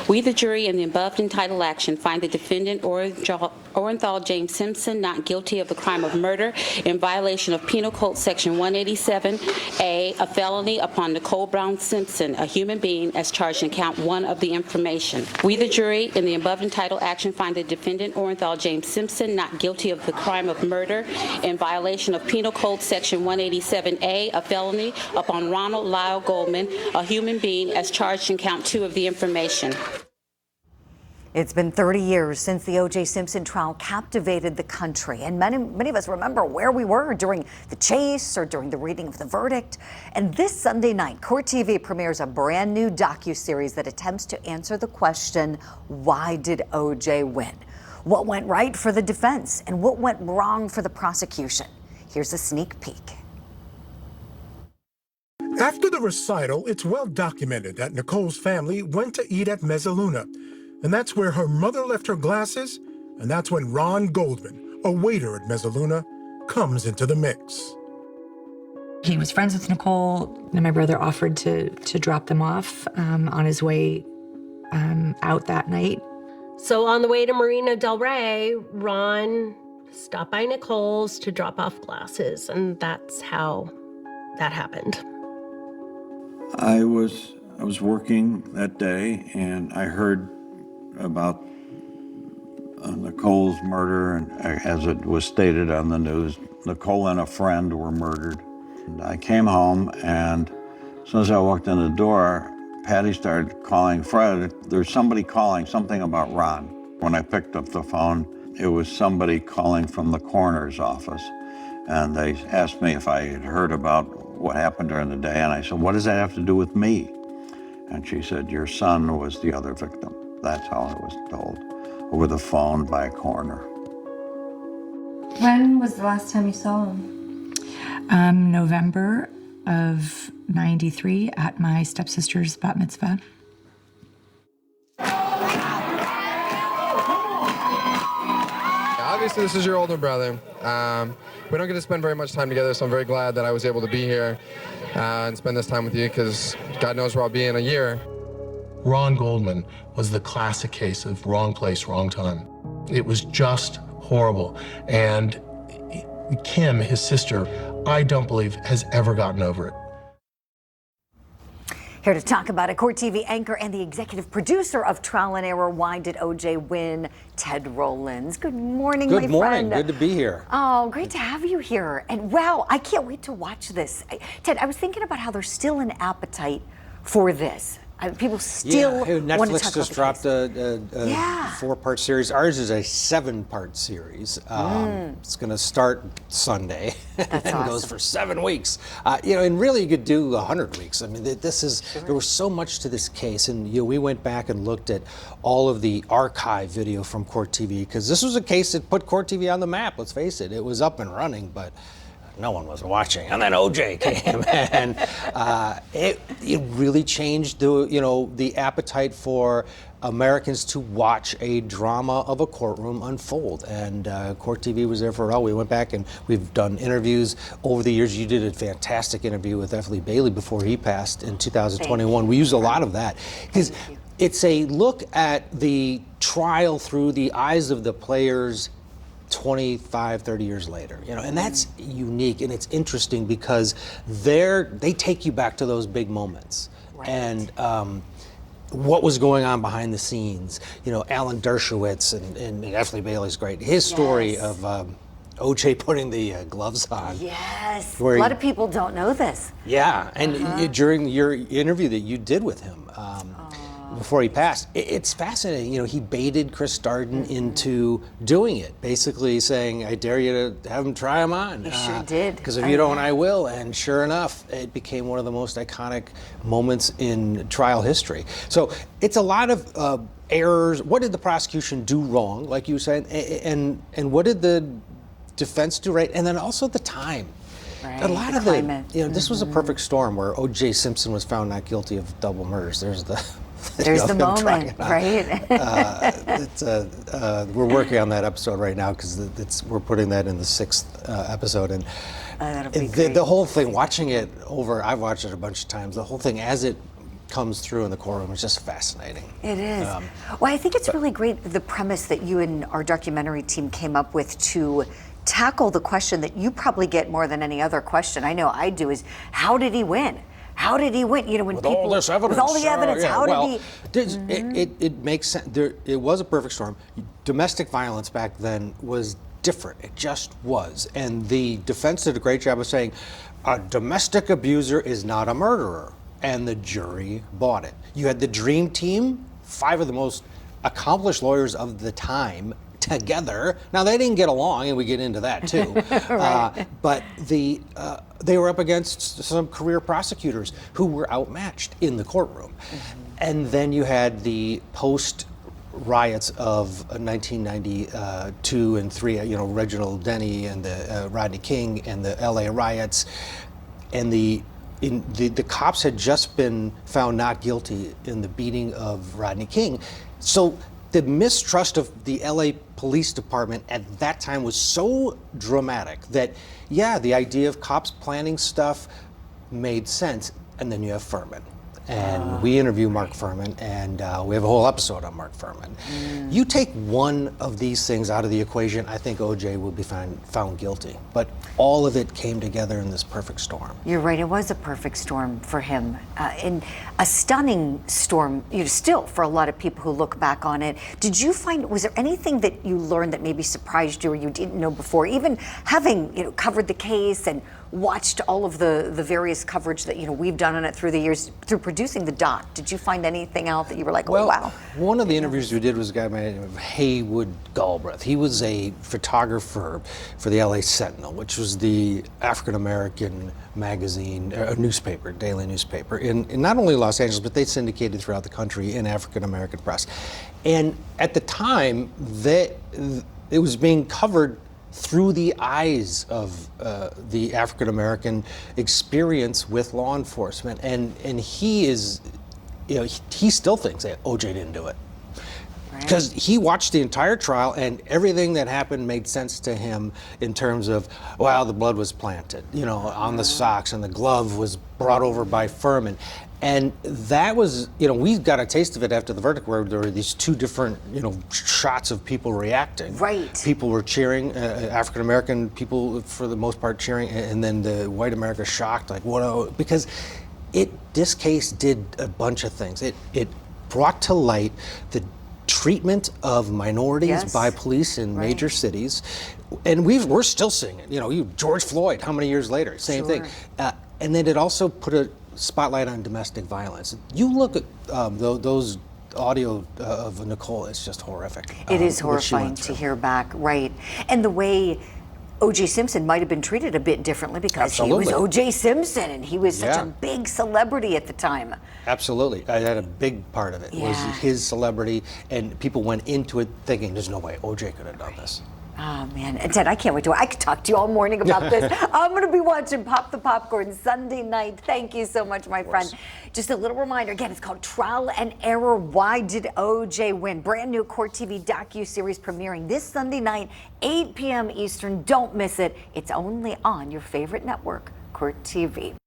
We, the jury, in the above entitled action, find the defendant Orenthal James Simpson not guilty of the crime of murder in violation of Penal Code Section 187A, a felony upon Nicole Brown Simpson, a human being, as charged in count 1 of the information. We, the jury, in the above entitled action, find the defendant Orenthal James Simpson not guilty of the crime of murder in violation of Penal Code Section 187A, a felony upon Ronald Lyle Goldman, a human being, as charged in count 2 of the information. It's been 30 years since the O.J. Simpson trial captivated the country, and many of us remember where we were during the chase or during the reading of the verdict. And this Sunday night, Court TV premieres a brand new docuseries that attempts to answer the question, why did O.J. win? What went right for the defense, and what went wrong for the prosecution? Here's a sneak peek. After the recital, it's well documented that Nicole's family went to eat at Mezzaluna. And that's where her mother left her glasses, and that's when Ron Goldman, a waiter at Mezzaluna, comes into the mix. He was friends with Nicole, and my brother offered to drop them off on his way out that night. So on the way to Marina Del Rey, Ron stopped by Nicole's to drop off glasses, and that's how that happened. I was working that day, and I heard about Nicole's murder, and as it was stated on the news, Nicole and a friend were murdered. And I came home, and as soon as I walked in the door, Patty started calling Fred. There's somebody calling something about Ron. When I picked up the phone, it was somebody calling from the coroner's office, and they asked me if I had heard about what happened during the day, and I said, what does that have to do with me? And she said, your son was the other victim. That's how I was told, over the phone by a coroner. When was the last time you saw him? November of '93 at my stepsister's bat mitzvah. Obviously, this is your older brother. We don't get to spend very much time together, so I'm very glad that I was able to be here and spend this time with you, because God knows where I'll be in a year. Ron Goldman was the classic case of wrong place, wrong time. It was just horrible. And Kim, his sister, I don't believe has ever gotten over it. Here to talk about it, Court TV anchor and the executive producer of Trial and Error, Why Did O.J. Win, Ted Rollins. Good morning, my friend. Good morning. Good to be here. Oh, great to have you here. And wow, I can't wait to watch this. Ted, I was thinking about how there's still an appetite for this. People still want to talk about Netflix just dropped a 4-part series. Ours is a 7-part series. It's going to start Sunday and goes for 7 weeks. And really you could do 100 weeks. I mean, there was so much to this case, and we went back and looked at all of the archive video from Court TV, because this was a case that put Court TV on the map. Let's face it, it was up and running, but no one was watching, and then O.J. came, and it really changed the appetite for Americans to watch a drama of a courtroom unfold. And Court TV was there for it all. We went back and we've done interviews over the years. You did a fantastic interview with F. Lee Bailey before he passed in 2021. We used a lot of that because it's a look at the trial through the eyes of the players 25, 30 years later, and that's unique, and it's interesting because they take you back to those big moments. Right. And what was going on behind the scenes. Alan Dershowitz and F. Lee Bailey's great. His story of O.J. putting the gloves on. Yes, a lot of people don't know this. Yeah, and during your interview that you did with him, before he passed, it's fascinating. He baited Chris Darden into doing it, basically saying, I dare you to have him try him on. He sure did. Because if you don't, I will. And sure enough, it became one of the most iconic moments in trial history. So it's a lot of errors. What did the prosecution do wrong, like you said, and what did the defense do right? And then also the time. Right, a lot of climate. This was a perfect storm where O.J. Simpson was found not guilty of double murders. There's the moment, right? We're working on that episode right now because we're putting that in the 6th episode, and that'll be great. The whole thing, watching it over, I've watched it a bunch of times. The whole thing as it comes through in the courtroom is just fascinating. It is. Well, I think it's really great, the premise that you and our documentary team came up with to tackle the question that you probably get more than any other question. I know I do, is how did he win? How did he win? You know, when with people all this evidence, with all the evidence, how did he? It makes sense. It was a perfect storm. Domestic violence back then was different. It just was, and the defense did a great job of saying a domestic abuser is not a murderer, and the jury bought it. You had the dream team, 5 of the most accomplished lawyers of the time together. Now they didn't get along, and we get into that too. Right. But they were up against some career prosecutors who were outmatched in the courtroom. And then you had the post riots of 1992 and 3. You know, Reginald Denny and the Rodney King and the L.A. riots, and the cops had just been found not guilty in the beating of Rodney King. So the mistrust of the LA Police Department at that time was so dramatic that, yeah, the idea of cops planning stuff made sense. And then you have Furman. And we interview Mark Furman, and we have a whole episode on Mark Furman. You take one of these things out of the equation, I think O.J. will be found guilty. But all of it came together in this perfect storm. You're right, it was a perfect storm for him. And a stunning storm, you know, still for a lot of people who look back on it. Did you find, was there anything that you learned that maybe surprised you or you didn't know before? Even having, you know, covered the case and watched all of the various coverage that, you know, we've done on it through the years, through producing the doc, did you find anything out that you were like, oh, wow? One of the interviews we did was a guy by the name of Haywood Galbraith. He was a photographer for the LA Sentinel, which was the African-American magazine, newspaper, daily newspaper, in not only Los Angeles, but they syndicated throughout the country in African-American press. And at the time, it was being covered through the eyes of the African-American experience with law enforcement. And he is, you know, he still thinks that O.J. didn't do it. Because he watched the entire trial and everything that happened made sense to him in terms of, well, the blood was planted, you know, on the socks, and the glove was brought over by Furman. And that was, you know, we got a taste of it after the verdict, where there were these 2 different, you know, shots of people reacting. Right. People were cheering, African-American people for the most part cheering, and then the white America shocked, like, what? Because this case did a bunch of things. It brought to light the treatment of minorities by police in major cities, and we're still seeing it. You know, George Floyd, how many years later? Same thing. And then it also put a spotlight on domestic violence. You look at those audio of Nicole, it's just horrific. It is horrifying to hear back, right? And the way O.J. Simpson might have been treated a bit differently because he was O.J. Simpson and he was such a big celebrity at the time. Absolutely. I had a big part of it. Was his celebrity, and people went into it thinking there's no way O.J. could have done this. Oh, man. And Ted, I can't wait I could talk to you all morning about this. I'm going to be watching Pop the Popcorn Sunday night. Thank you so much, my friend. Just a little reminder, again, it's called Trial and Error. Why did O.J. win? Brand new Court TV docu-series premiering this Sunday night, 8 p.m. Eastern. Don't miss it. It's only on your favorite network, Court TV.